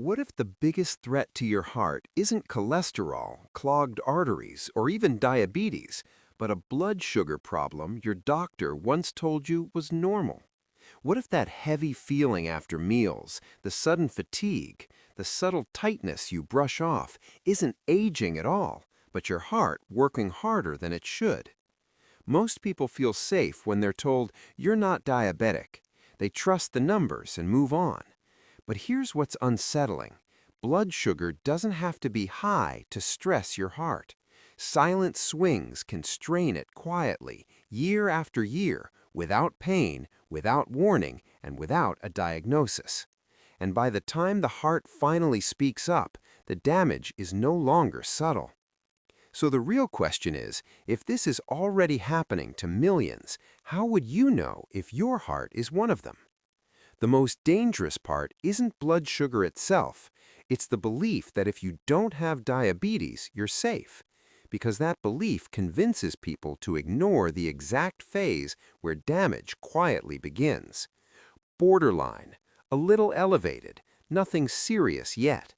What if the biggest threat to your heart isn't cholesterol, clogged arteries, or even diabetes, but a blood sugar problem your doctor once told you was normal? What if that heavy feeling after meals, the sudden fatigue, the subtle tightness you brush off isn't aging at all, but your heart working harder than it should? Most people feel safe when they're told you're not diabetic. They trust the numbers and move on. But here's what's unsettling. Blood sugar doesn't have to be high to stress your heart. Silent swings can strain it quietly, year after year, without pain, without warning, and without a diagnosis. And by the time the heart finally speaks up, the damage is no longer subtle. So the real question is, if this is already happening to millions, how would you know if your heart is one of them? The most dangerous part isn't blood sugar itself. It's the belief that if you don't have diabetes, you're safe. Because that belief convinces people to ignore the exact phase where damage quietly begins. Borderline, a little elevated, nothing serious yet.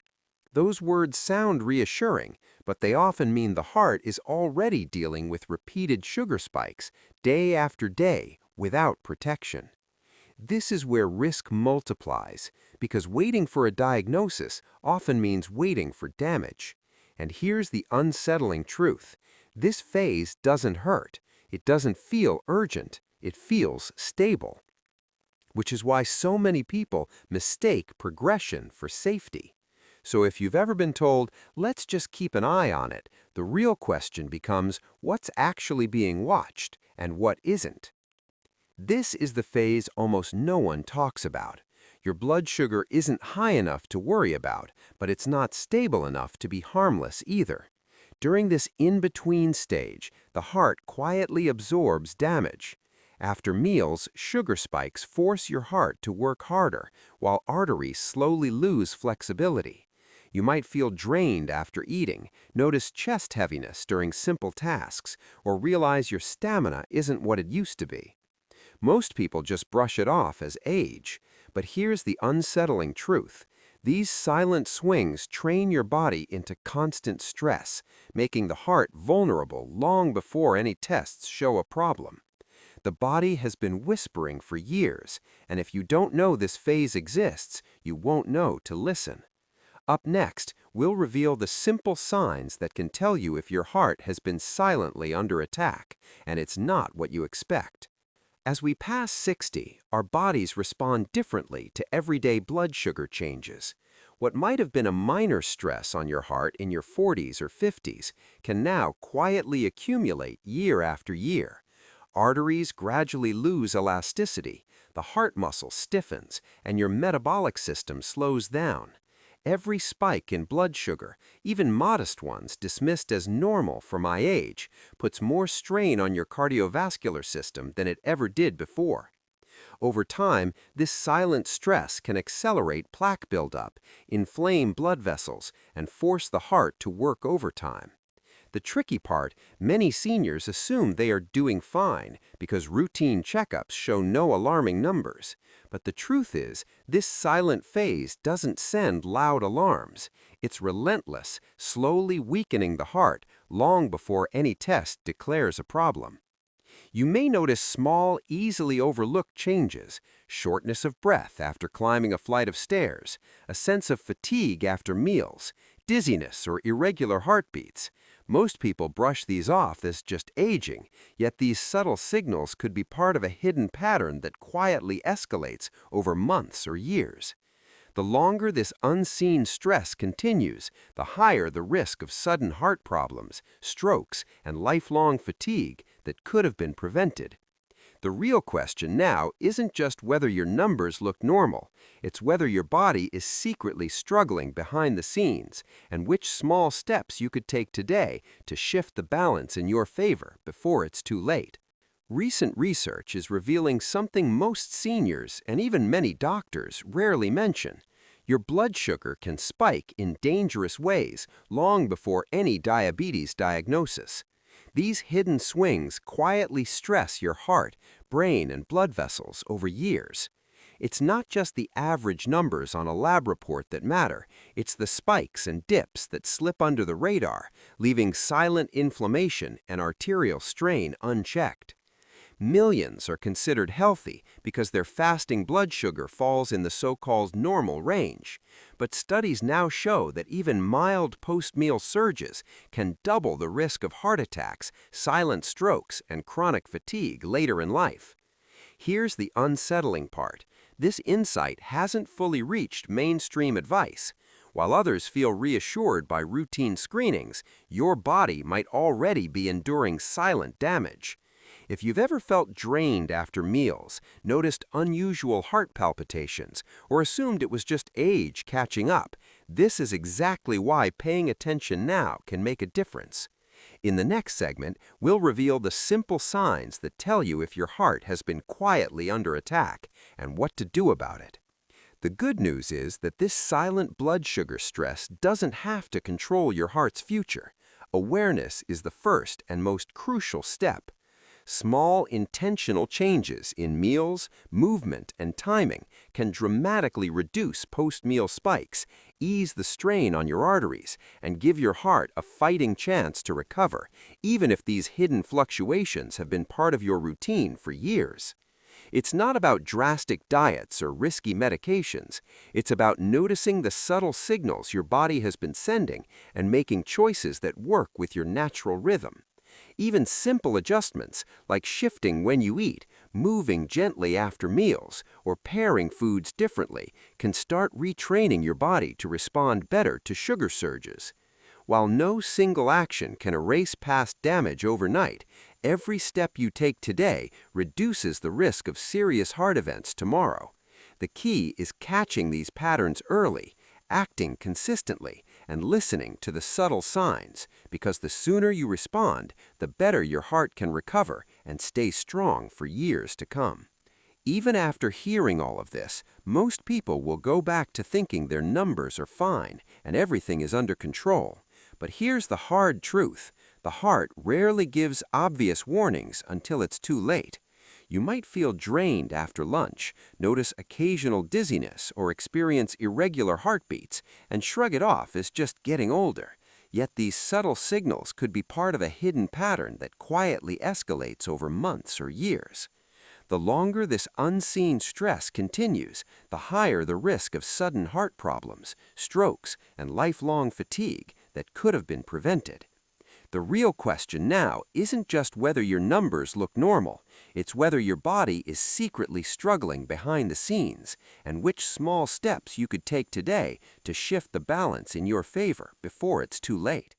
Those words sound reassuring, but they often mean the heart is already dealing with repeated sugar spikes, day after day, without protection. This is where risk multiplies, because waiting for a diagnosis often means waiting for damage. And here's the unsettling truth. This phase doesn't hurt. It doesn't feel urgent. It feels stable. Which is why so many people mistake progression for safety. So if you've ever been told, let's just keep an eye on it, the real question becomes, what's actually being watched and what isn't? This is the phase almost no one talks about. Your blood sugar isn't high enough to worry about, but it's not stable enough to be harmless either. During this in-between stage, the heart quietly absorbs damage. After meals, sugar spikes force your heart to work harder, while arteries slowly lose flexibility. You might feel drained after eating, notice chest heaviness during simple tasks, or realize your stamina isn't what it used to be. Most people just brush it off as age. But here's the unsettling truth. These silent swings train your body into constant stress, making the heart vulnerable long before any tests show a problem. The body has been whispering for years, and if you don't know this phase exists, you won't know to listen. Up next, we'll reveal the simple signs that can tell you if your heart has been silently under attack, and it's not what you expect. As we pass 60, our bodies respond differently to everyday blood sugar changes. What might have been a minor stress on your heart in your 40s or 50s can now quietly accumulate year after year. Arteries gradually lose elasticity, the heart muscle stiffens, and your metabolic system slows down. Every spike in blood sugar, even modest ones dismissed as normal for my age, puts more strain on your cardiovascular system than it ever did before. Over time, this silent stress can accelerate plaque buildup, inflame blood vessels, and force the heart to work overtime. The tricky part, many seniors assume they are doing fine because routine checkups show no alarming numbers. But the truth is, this silent phase doesn't send loud alarms. It's relentless, slowly weakening the heart long before any test declares a problem. You may notice small, easily overlooked changes: shortness of breath after climbing a flight of stairs, a sense of fatigue after meals, dizziness or irregular heartbeats. Most people brush these off as just aging, yet these subtle signals could be part of a hidden pattern that quietly escalates over months or years. The longer this unseen stress continues, the higher the risk of sudden heart problems, strokes, and lifelong fatigue that could have been prevented. The real question now isn't just whether your numbers look normal, it's whether your body is secretly struggling behind the scenes, and which small steps you could take today to shift the balance in your favor before it's too late. Recent research is revealing something most seniors and even many doctors rarely mention. Your blood sugar can spike in dangerous ways long before any diabetes diagnosis. These hidden swings quietly stress your heart, brain, and blood vessels over years. It's not just the average numbers on a lab report that matter, it's the spikes and dips that slip under the radar, leaving silent inflammation and arterial strain unchecked. Millions are considered healthy because their fasting blood sugar falls in the so-called normal range. But studies now show that even mild post-meal surges can double the risk of heart attacks, silent strokes, and chronic fatigue later in life. Here's the unsettling part. This insight hasn't fully reached mainstream advice. While others feel reassured by routine screenings, your body might already be enduring silent damage. If you've ever felt drained after meals, noticed unusual heart palpitations, or assumed it was just age catching up, this is exactly why paying attention now can make a difference. In the next segment, we'll reveal the simple signs that tell you if your heart has been quietly under attack and what to do about it. The good news is that this silent blood sugar stress doesn't have to control your heart's future. Awareness is the first and most crucial step. Small, intentional changes in meals, movement, and timing can dramatically reduce post-meal spikes, ease the strain on your arteries, and give your heart a fighting chance to recover, even if these hidden fluctuations have been part of your routine for years. It's not about drastic diets or risky medications. It's about noticing the subtle signals your body has been sending and making choices that work with your natural rhythm. Even simple adjustments, like shifting when you eat, moving gently after meals, or pairing foods differently, can start retraining your body to respond better to sugar surges. While no single action can erase past damage overnight, every step you take today reduces the risk of serious heart events tomorrow. The key is catching these patterns early, acting consistently, and listening to the subtle signs, because the sooner you respond, the better your heart can recover and stay strong for years to come. Even after hearing all of this, most people will go back to thinking their numbers are fine and everything is under control. But here's the hard truth. The heart rarely gives obvious warnings until it's too late. You might feel drained after lunch, notice occasional dizziness, or experience irregular heartbeats, and shrug it off as just getting older. Yet these subtle signals could be part of a hidden pattern that quietly escalates over months or years. The longer this unseen stress continues, the higher the risk of sudden heart problems, strokes, and lifelong fatigue that could have been prevented. The real question now isn't just whether your numbers look normal, it's whether your body is secretly struggling behind the scenes, and which small steps you could take today to shift the balance in your favor before it's too late.